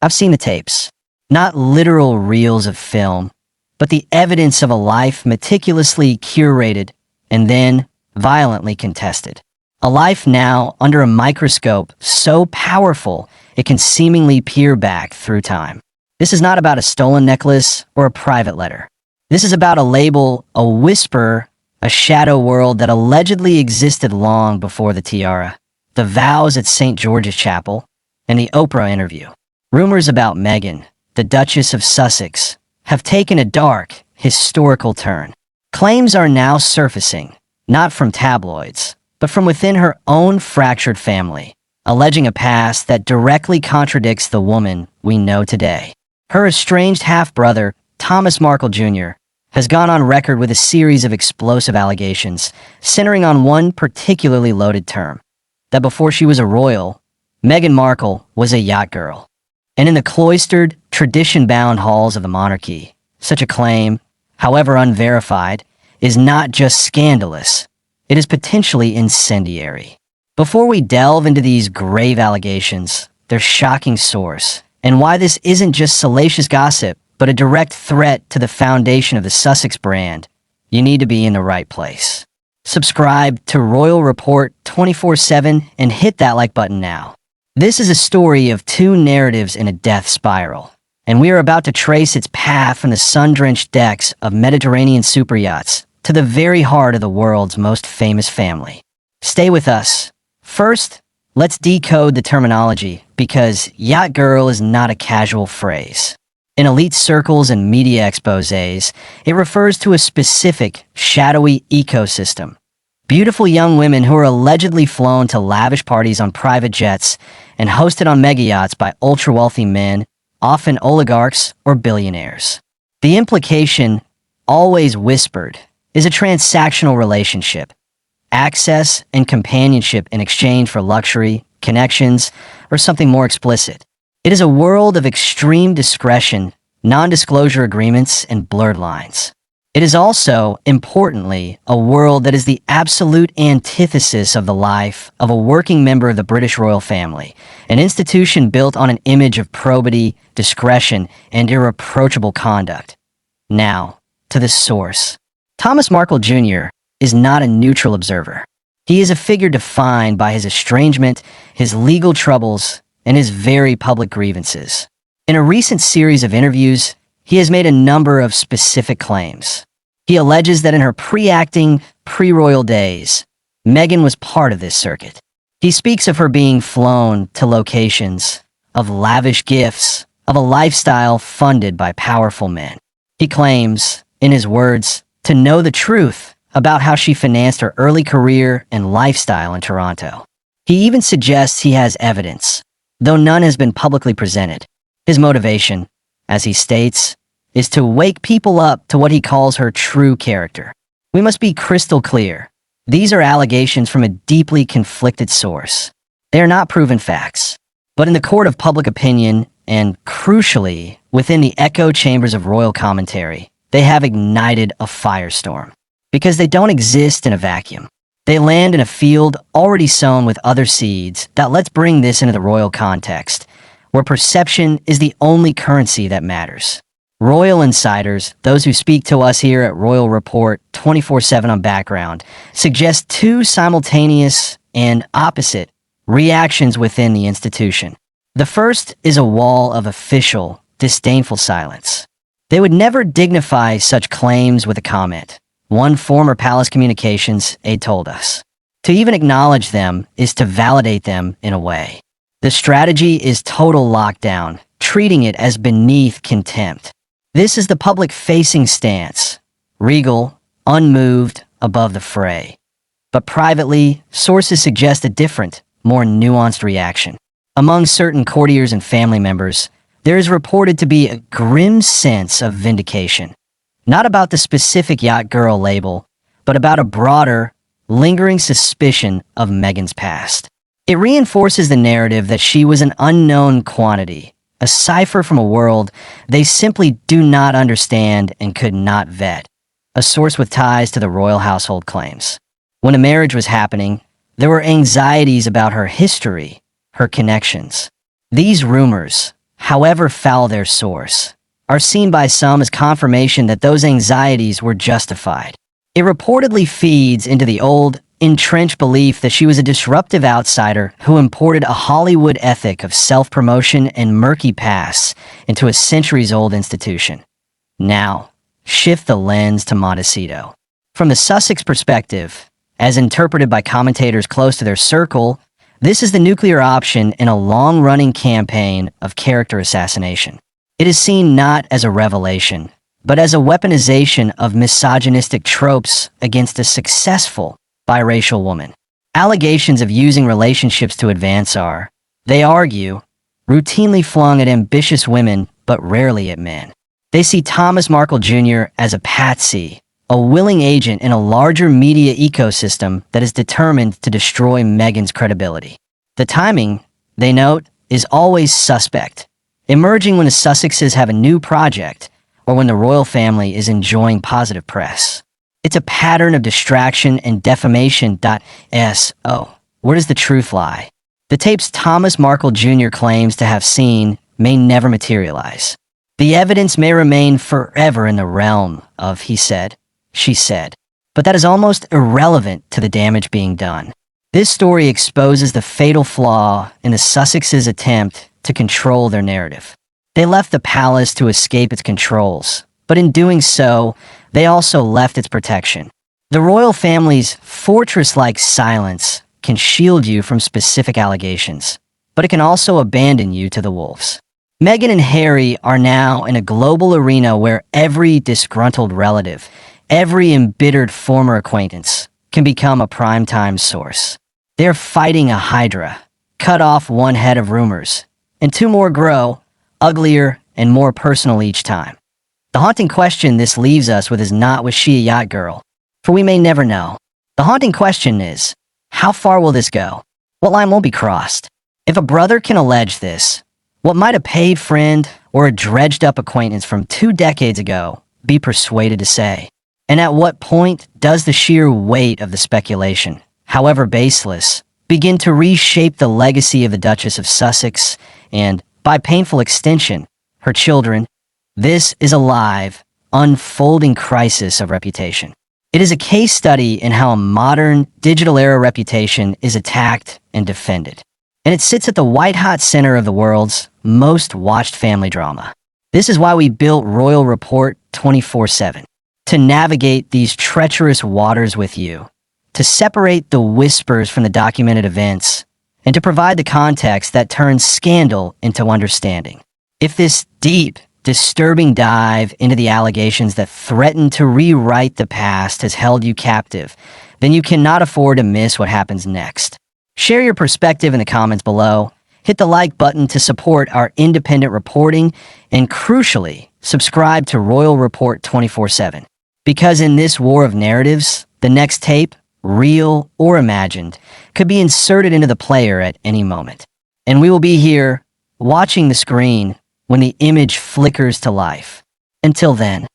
I've seen the tapes. Not literal reels of film, but the evidence of a life meticulously curated and then violently contested. A life now under a microscope so powerful it can seemingly peer back through time. This is not about a stolen necklace or a private letter. This is about a label, a whisper, a shadow world that allegedly existed long before the tiara, the vows at St. George's Chapel, and the Oprah interview. Rumors about Meghan, the Duchess of Sussex, have taken a dark, historical turn. Claims are now surfacing, not from tabloids, but from within her own fractured family, alleging a past that directly contradicts the woman we know today. Her estranged half-brother, Thomas Markle Jr., has gone on record with a series of explosive allegations, centering on one particularly loaded term, that before she was a royal, Meghan Markle was a yacht girl. And in the cloistered, tradition-bound halls of the monarchy, such a claim, however unverified, is not just scandalous, it is potentially incendiary. Before we delve into these grave allegations, their shocking source, and why this isn't just salacious gossip, but a direct threat to the foundation of the Sussex brand, you need to be in the right place. Subscribe to Royal Report 24/7 and hit that like button now. This is a story of two narratives in a death spiral, and we are about to trace its path from the sun-drenched decks of Mediterranean superyachts to the very heart of the world's most famous family. Stay with us. First, let's decode the terminology, because yacht girl is not a casual phrase. In elite circles and media exposés, it refers to a specific, shadowy ecosystem. Beautiful young women who are allegedly flown to lavish parties on private jets and hosted on mega yachts by ultra-wealthy men, often oligarchs or billionaires. The implication, always whispered, is a transactional relationship. Access and companionship in exchange for luxury, connections, or something more explicit. It is a world of extreme discretion, non-disclosure agreements, and blurred lines. It is also, importantly, a world that is the absolute antithesis of the life of a working member of the British royal family, an institution built on an image of probity, discretion, and irreproachable conduct. Now, to the source. Thomas Markle Jr. is not a neutral observer. He is a figure defined by his estrangement, his legal troubles, and his very public grievances. In a recent series of interviews, he has made a number of specific claims. He alleges that in her pre-acting, pre-royal days, Meghan was part of this circuit. He speaks of her being flown to locations, of lavish gifts, of a lifestyle funded by powerful men. He claims, in his words, to know the truth about how she financed her early career and lifestyle in Toronto. He even suggests he has evidence, though none has been publicly presented. His motivation, as he states, is to wake people up to what he calls her true character. We must be crystal clear. These are allegations from a deeply conflicted source. They are not proven facts, but in the court of public opinion and, crucially, within the echo chambers of royal commentary, they have ignited a firestorm. Because they don't exist in a vacuum. They land in a field already sown with other seeds that let's bring this into the royal context, where perception is the only currency that matters. Royal insiders, those who speak to us here at Royal Report 24/7 on Background, suggest two simultaneous and opposite reactions within the institution. The first is a wall of official, disdainful silence. They would never dignify such claims with a comment. One former Palace Communications aide told us. To even acknowledge them is to validate them in a way. The strategy is total lockdown, treating it as beneath contempt. This is the public-facing stance, regal, unmoved, above the fray. But privately, sources suggest a different, more nuanced reaction. Among certain courtiers and family members, there is reported to be a grim sense of vindication. Not about the specific yacht girl label, but about a broader, lingering suspicion of Meghan's past. It reinforces the narrative that she was an unknown quantity, a cipher from a world they simply do not understand and could not vet, a source with ties to the royal household claims. When a marriage was happening, there were anxieties about her history, her connections. These rumors, however foul their source, are seen by some as confirmation that those anxieties were justified. It reportedly feeds into the old, entrenched belief that she was a disruptive outsider who imported a Hollywood ethic of self-promotion and murky pasts into a centuries-old institution. Now, shift the lens to Montecito. From the Sussex perspective, as interpreted by commentators close to their circle, this is the nuclear option in a long-running campaign of character assassination. It is seen not as a revelation, but as a weaponization of misogynistic tropes against a successful biracial woman. Allegations of using relationships to advance are, they argue, routinely flung at ambitious women but rarely at men. They see Thomas Markle Jr. as a patsy, a willing agent in a larger media ecosystem that is determined to destroy Meghan's credibility. The timing, they note, is always suspect, emerging when the Sussexes have a new project or when the royal family is enjoying positive press. It's a pattern of distraction and defamation. So, where does the truth lie? The tapes Thomas Markle Jr. claims to have seen may never materialize. The evidence may remain forever in the realm of he said, she said, but that is almost irrelevant to the damage being done. This story exposes the fatal flaw in the Sussexes' attempt to control their narrative. They left the palace to escape its controls, but in doing so, they also left its protection. The royal family's fortress-like silence can shield you from specific allegations, but it can also abandon you to the wolves. Meghan and Harry are now in a global arena where every disgruntled relative, every embittered former acquaintance can become a primetime source. They're fighting a hydra, cut off one head of rumors, and two more grow, uglier and more personal each time. The haunting question this leaves us with is not, was she a yacht girl? For we may never know. The haunting question is, how far will this go? What line won't be crossed? If a brother can allege this, what might a paid friend or a dredged-up acquaintance from 2 decades ago be persuaded to say? And at what point does the sheer weight of the speculation, however baseless, begin to reshape the legacy of the Duchess of Sussex and, by painful extension, her children? This is a live, unfolding crisis of reputation. It is a case study in how a modern, digital-era reputation is attacked and defended. And it sits at the white-hot center of the world's most watched family drama. This is why we built Royal Report 24/7, to navigate these treacherous waters with you, to separate the whispers from the documented events, and to provide the context that turns scandal into understanding. If this deep, disturbing dive into the allegations that threaten to rewrite the past has held you captive, then you cannot afford to miss what happens next. Share your perspective in the comments below, hit the like button to support our independent reporting, and crucially, subscribe to Royal Report 24/7. Because in this war of narratives, the next tape, real or imagined, could be inserted into the player at any moment. And we will be here, watching the screen, when the image flickers to life. Until then.